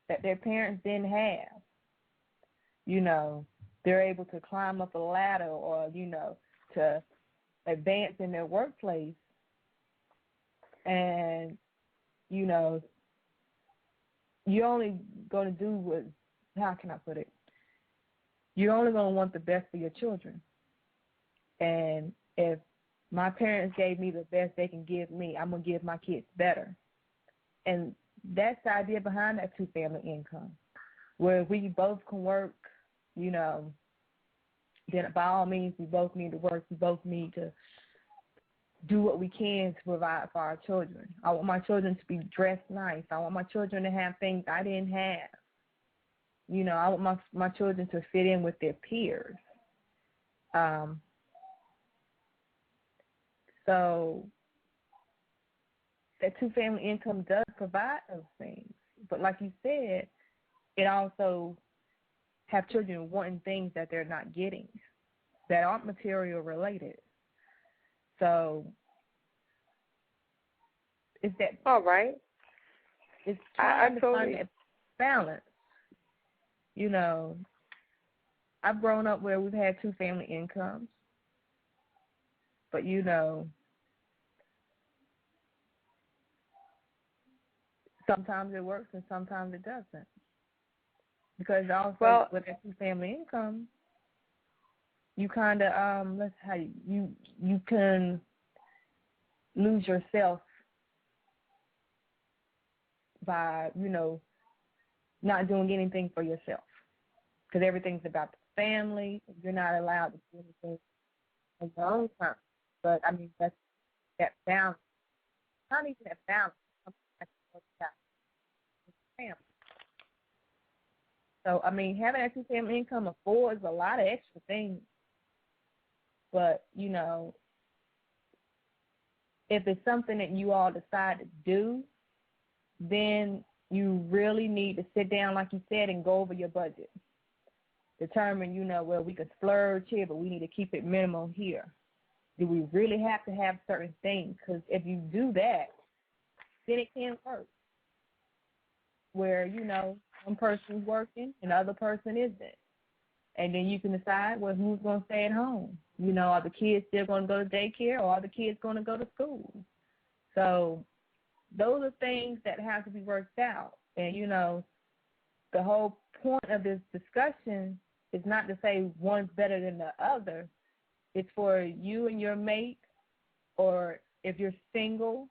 that their parents didn't have. You know, they're able to climb up a ladder or, you know, to advance in their workplace. And, you know, you're only going to do what, how can I put it? You're only going to want the best for your children. And if my parents gave me the best they can give me, I'm going to give my kids better. And that's the idea behind that two-family income, where we both can work, you know, then by all means we both need to work. We both need to do what we can to provide for our children. I want my children to be dressed nice. I want my children to have things I didn't have. You know, I want my children to fit in with their peers. So that two-family income does provide those things. But like you said, it also have children wanting things that they're not getting, that aren't material related. So it's that. All right. It's trying to find that balance. You know, I've grown up where we've had two-family incomes, but you know, sometimes it works and sometimes it doesn't. Because also with a two-family income, you kind of you can lose yourself by, you know, not doing anything for yourself, because everything's about the family. You're not allowed to do anything on your own time. But I mean, that's that balance. Not even that balance. Family. So I mean, having that two-family income affords a lot of extra things. But you know, if it's something that you all decide to do, then you really need to sit down, like you said, and go over your budget. Determine, you know, well, we could splurge here, but we need to keep it minimal here. Do we really have to have certain things? Because if you do that, then it can't work. Where, you know, one person's working and the other person isn't. And then you can decide, well, who's going to stay at home? You know, are the kids still going to go to daycare, or are the kids going to go to school? So those are things that have to be worked out. And, you know, the whole point of this discussion is not to say one's better than the other. It's for you and your mate, or if you're single,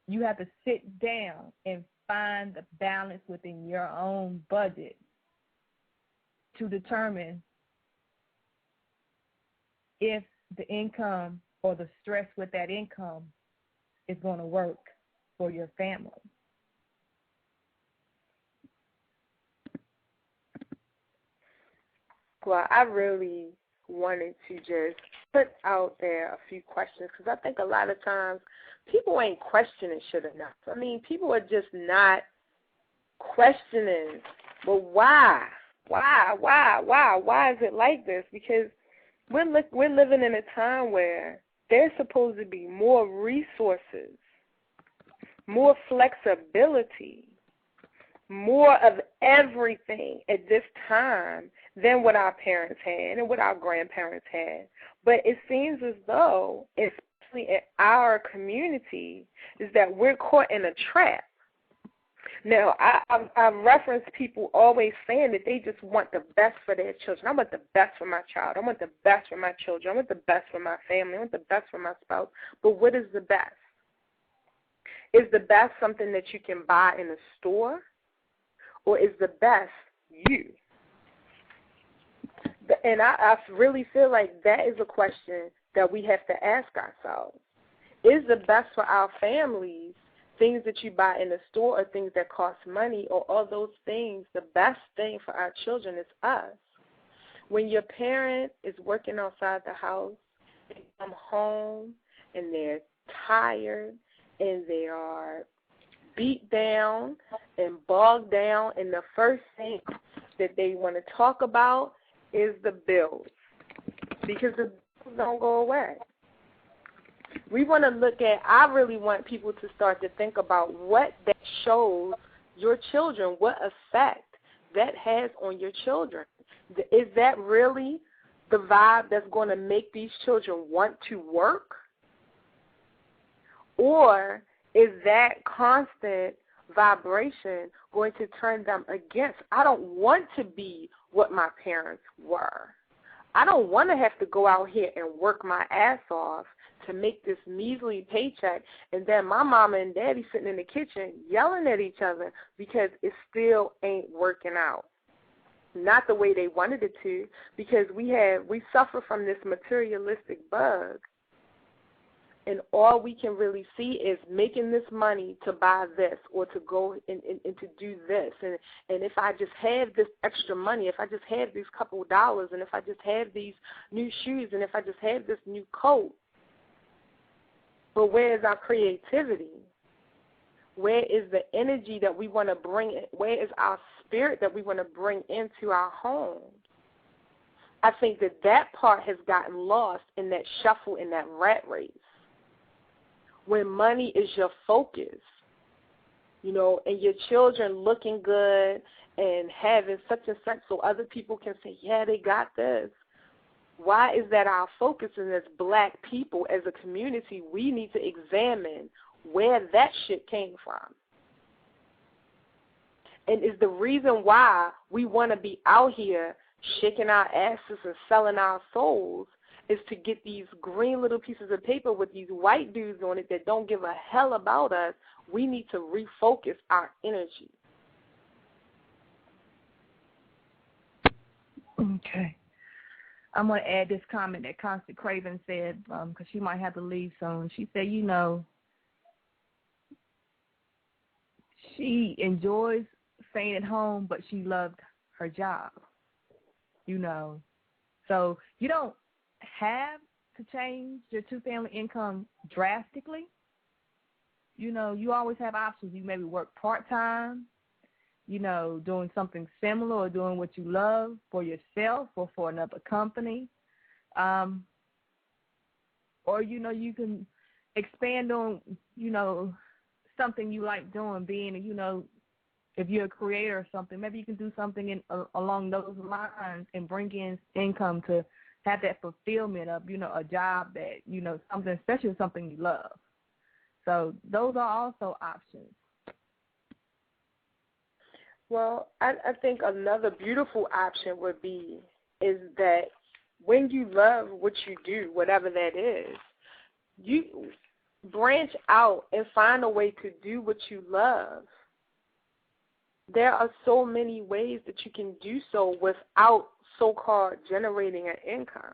you have to sit down and find the balance within your own budget to determine if the income or the stress with that income is going to work for your family. Well, I really wanted to just put out there a few questions, because I think a lot of times people ain't questioning shit enough. I mean, people are just not questioning, but why? Why is it like this? Because we're living in a time where there's supposed to be more resources, more flexibility, more of everything at this time than what our parents had and what our grandparents had. But it seems as though, especially in our community, is that we're caught in a trap. Now, I've referenced people always saying that they just want the best for their children. I want the best for my child. I want the best for my children. I want the best for my family. I want the best for my spouse. But what is the best? Is the best something that you can buy in a store? Or is the best you? And I really feel like that is a question that we have to ask ourselves. Is the best for our families things that you buy in the store or things that cost money, or all those things? The best thing for our children is us. When your parent is working outside the house, they come home and they're tired and they are beat down and bogged down, and the first thing that they want to talk about is the bills, because the bills don't go away. We want to look at, I really want people to start to think about what that shows your children, what effect that has on your children. Is that really the vibe that's going to make these children want to work? Or is that constant vibration going to turn them against? I don't want to be what my parents were. I don't want to have to go out here and work my ass off to make this measly paycheck, and then my mama and daddy sitting in the kitchen yelling at each other because it still ain't working out. Not the way they wanted it to, because we suffer from this materialistic bug, and all we can really see is making this money to buy this or to go and to do this. And if I just have this extra money, if I just have these couple of dollars, and if I just have these new shoes, and if I just have this new coat. But where is our creativity? Where is the energy that we want to bring in? Where is our spirit that we want to bring into our home? I think that part has gotten lost in that shuffle, in that rat race. When money is your focus, and your children looking good and having such and such so other people can say, yeah, they got this. Why is that our focus? And as black people, as a community, we need to examine where that shit came from. And is the reason why we want to be out here shaking our asses and selling our souls is to get these green little pieces of paper with these white dudes on it that don't give a hell about us. We need to refocus our energy. Okay. I'm going to add this comment that Constant Craven said, because she might have to leave soon. She said, she enjoys staying at home, but she loved her job, So you don't have to change your two-family income drastically. You always have options. You maybe work part-time, doing something similar or doing what you love for yourself or for another company. Or, you can expand on, something you like doing, being, if you're a creator or something, maybe you can do something along those lines and bring in income to have that fulfillment of, a job that, something, especially something you love. So those are also options. Well, I think another beautiful option is that when you love what you do, whatever that is, you branch out and find a way to do what you love. There are so many ways that you can do so without so-called generating an income.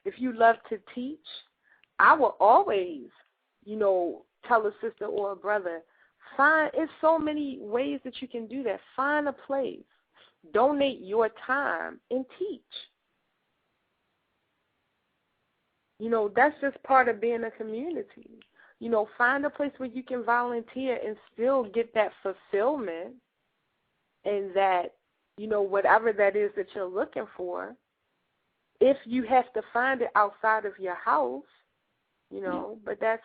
If you love to teach, I will always, tell a sister or a brother, it's so many ways that you can do that. Find a place. Donate your time and teach. That's just part of being a community. Find a place where you can volunteer and still get that fulfillment and that, whatever that is that you're looking for. If you have to find it outside of your house, but that's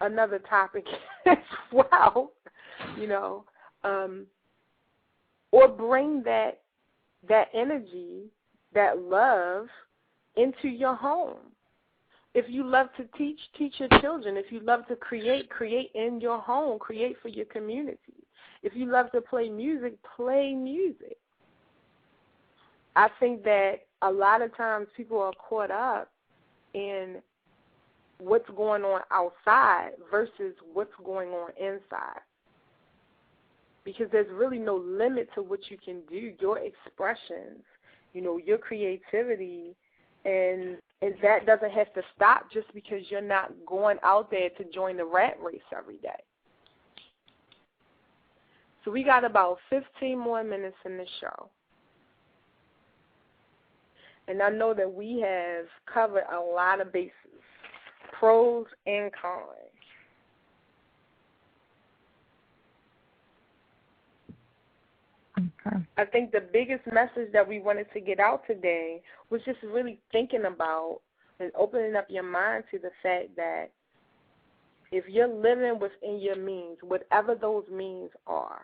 another topic as well, or bring that energy, that love into your home. If you love to teach, teach your children. If you love to create, create in your home, create for your community. If you love to play music, play music. I think that a lot of times people are caught up in what's going on outside versus what's going on inside. Because there's really no limit to what you can do, your expressions, your creativity, and that doesn't have to stop just because you're not going out there to join the rat race every day. So we got about 15 more minutes in the show. And I know that we have covered a lot of bases, pros and cons. Okay. I think the biggest message that we wanted to get out today was just really thinking about and opening up your mind to the fact that if you're living within your means, whatever those means are,